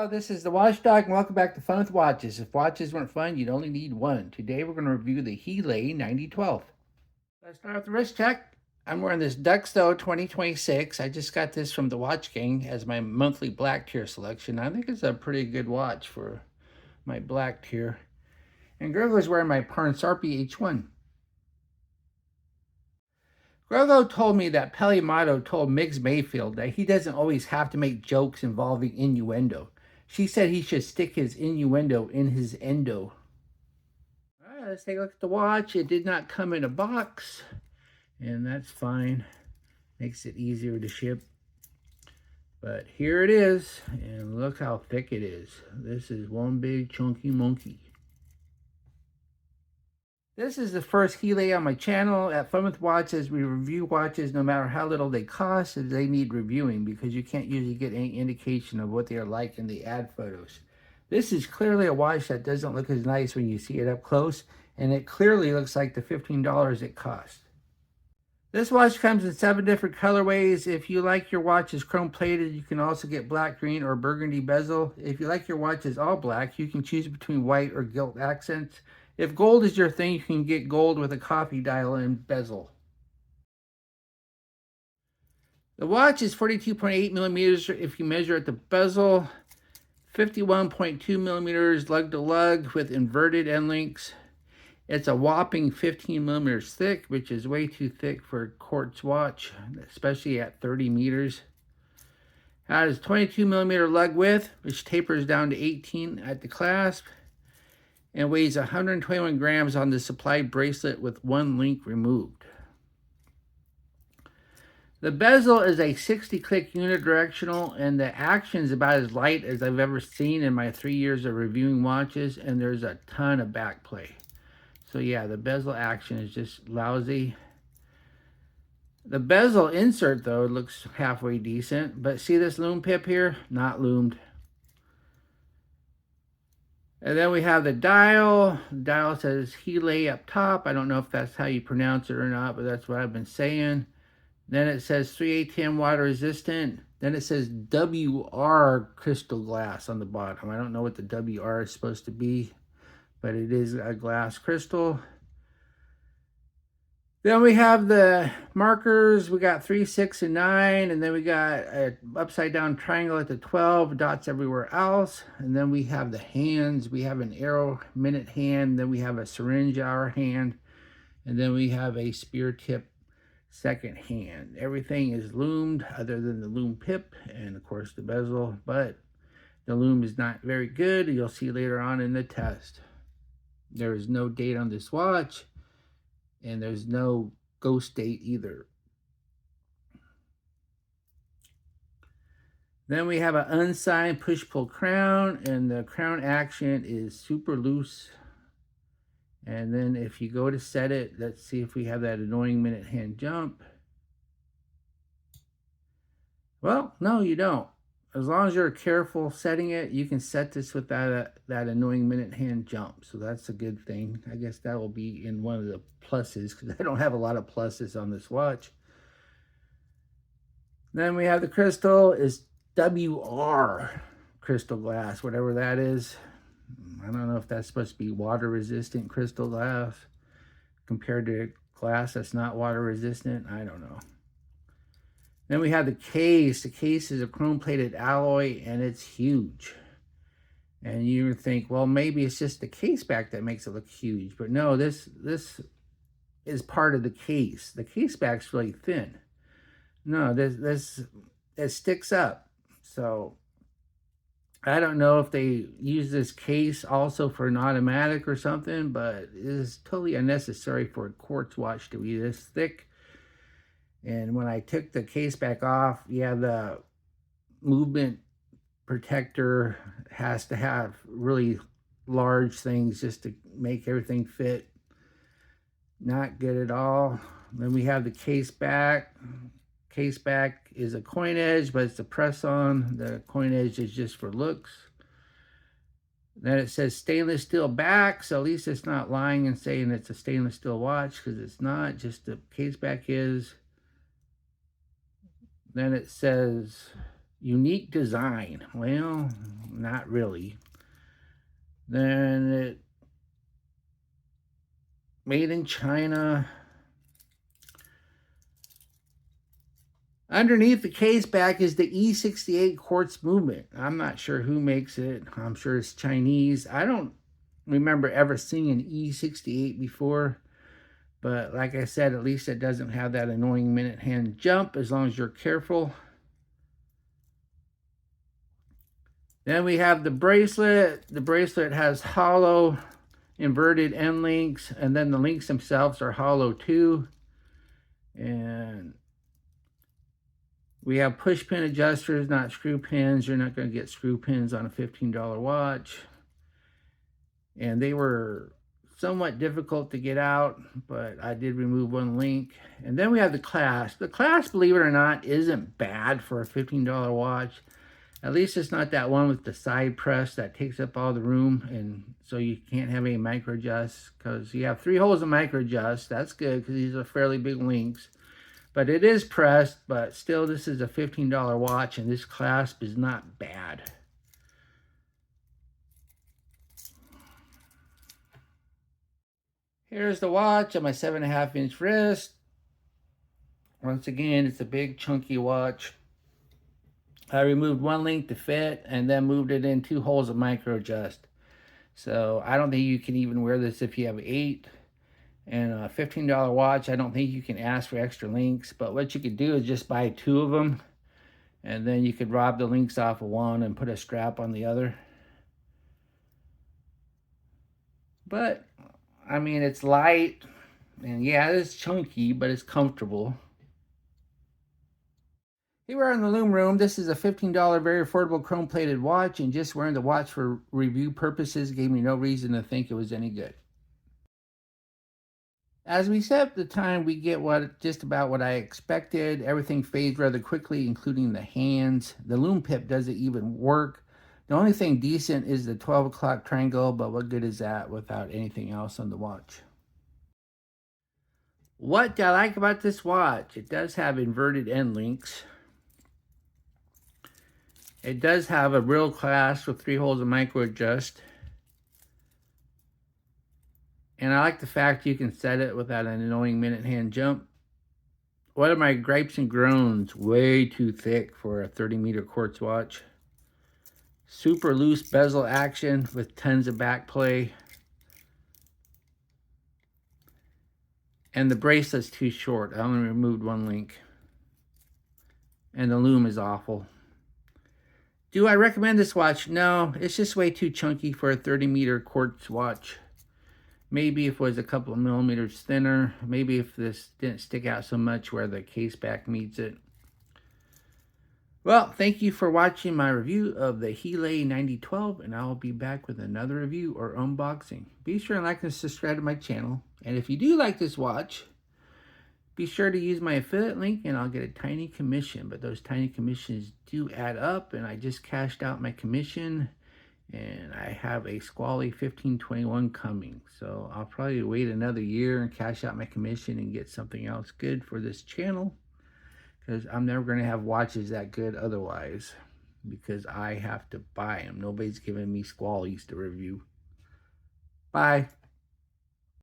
Hello, this is the Watchdog, and welcome back to Fun with Watches. If watches weren't fun, you'd only need one. Today we're going to review the Helei 9012. Let's start with the wrist check. I'm wearing this Duxto 2026. I just got this from the Watch Gang as my monthly black tier selection. I think it's a pretty good watch for my black tier. And Grogo's wearing my Parnsarpi H1. Grogo told me that Pellimato told Miggs Mayfield that he doesn't always have to make jokes involving innuendo. She said he should stick his innuendo in his endo. All right, let's take a look at the watch. It did not come in a box, and that's fine. Makes it easier to ship. But here it is, and look how thick it is. This is one big chunky monkey. This is the first Helei on my channel. At Fun with Watches, we review watches no matter how little they cost, as they need reviewing because you can't usually get any indication of what they are like in the ad photos. This is clearly a watch that doesn't look as nice when you see it up close, and it clearly looks like the $15 it cost. This watch comes in 7 different colorways. If you like your watches chrome plated, you can also get black, green, or burgundy bezel. If you like your watches all black, you can choose between white or gilt accents. If gold is your thing, you can get gold with a coffee dial and bezel. The watch is 42.8 millimeters if you measure at the bezel, 51.2 millimeters lug to lug with inverted end links. It's a whopping 15 millimeters thick, which is way too thick for a Quartz watch, especially at 30 meters. It has 22 millimeter lug width, which tapers down to 18 at the clasp, and weighs 121 grams on the supplied bracelet with one link removed. The bezel is a 60-click unidirectional, and the action is about as light as I've ever seen in my 3 years of reviewing watches, and there's a ton of back play. So yeah, the bezel action is just lousy. The bezel insert, though, looks halfway decent, but see this loom pip here? Not loomed. And then we have the dial. The dial says Helei up top. I don't know if that's how you pronounce it or not, but that's what I've been saying. Then it says 3 ATM water resistant. Then it says WR crystal glass on the bottom. I don't know what the WR is supposed to be, but it is a glass crystal. Then we have the markers. We got 3, 6, and 9. And then we got an upside down triangle at the 12, dots everywhere else. And then we have the hands. We have an arrow minute hand. Then we have a syringe hour hand. And then we have a spear tip second hand. Everything is loomed other than the loom pip and, of course, the bezel. But the loom is not very good. You'll see later on in the test. There is no date on this watch. And there's no ghost date either. Then we have an unsigned push-pull crown, and the crown action is super loose. And then if you go to set it, let's see if we have that annoying minute hand jump. Well, no, you don't. As long as you're careful setting it, you can set this without that annoying minute hand jump. So that's a good thing. I guess that will be in one of the pluses because I don't have a lot of pluses on this watch. Then we have the crystal is WR crystal glass, whatever that is. I don't know if that's supposed to be water resistant crystal glass compared to glass that's not water resistant. I don't know. Then we have the case. The case is a chrome-plated alloy, and it's huge. And you think, well, maybe it's just the case back that makes it look huge. But no, this is part of the case. The case back's really thin. No, it sticks up. So I don't know if they use this case also for an automatic or something, but it is totally unnecessary for a Quartz watch to be this thick. And when I took the case back off, yeah, the movement protector has to have really large things just to make everything fit. Not good at all. Then we have the case back. Case back is a coin edge, but it's a press-on. The coin edge is just for looks. Then it says stainless steel back, so at least it's not lying and saying it's a stainless steel watch, because it's not, just the case back is. Then it says unique design. Well, Not really. Then it made in China. Underneath the case back is the E68 quartz movement. I'm not sure who makes it. I'm sure it's Chinese. I don't remember ever seeing an E68 before. But like I said, at least it doesn't have that annoying minute hand jump as long as you're careful. Then we have the bracelet. The bracelet has hollow inverted end links, and then the links themselves are hollow too. And we have push pin adjusters, not screw pins. You're not going to get screw pins on a $15 watch. And they were somewhat difficult to get out, but I did remove one link. And then we have the clasp. The clasp, believe it or not, isn't bad for a $15 watch. At least it's not that one with the side press that takes up all the room, and so you can't have any micro adjusts, because you have 3 holes of micro adjust. That's good because these are fairly big links. But it is pressed, but still this is a $15 watch, and this clasp is not bad. Here's the watch on my 7.5-inch wrist. Once again, it's a big chunky watch. I removed one link to fit and then moved it in 2 holes of micro adjust. So I don't think you can even wear this if you have 8. And a $15 watch, I don't think you can ask for extra links. But what you could do is just buy 2 of them. And then you could rob the links off of one and put a strap on the other. But, I mean, it's light. And yeah, it's chunky, but it's comfortable. Here we are in the Loom Room. This is a $15 very affordable chrome-plated watch. And just wearing the watch for review purposes gave me no reason to think it was any good. As we set up the time, we get just about what I expected. Everything fades rather quickly, including the hands. The loom pip doesn't even work. The only thing decent is the 12 o'clock triangle, but what good is that without anything else on the watch? What do I like about this watch? It does have inverted end links. It does have a real clasp with 3 holes of micro adjust. And I like the fact you can set it without an annoying minute hand jump. One of my gripes and groans, way too thick for a 30-meter quartz watch. Super loose bezel action with tons of back play. And the bracelet's too short. I only removed one link. And the loom is awful. Do I recommend this watch? No, it's just way too chunky for a 30-meter quartz watch. Maybe if it was a couple of millimeters thinner. Maybe if this didn't stick out so much where the case back meets it. Well, thank you for watching my review of the Helei 9012, and I'll be back with another review or unboxing. Be sure and like and subscribe to my channel. And if you do like this watch, be sure to use my affiliate link and I'll get a tiny commission. But those tiny commissions do add up, and I just cashed out my commission. And I have a squally 1521 coming. So I'll probably wait another year and cash out my commission and get something else good for this channel. Because I'm never going to have watches that good otherwise. Because I have to buy them. Nobody's giving me squallies to review. Bye.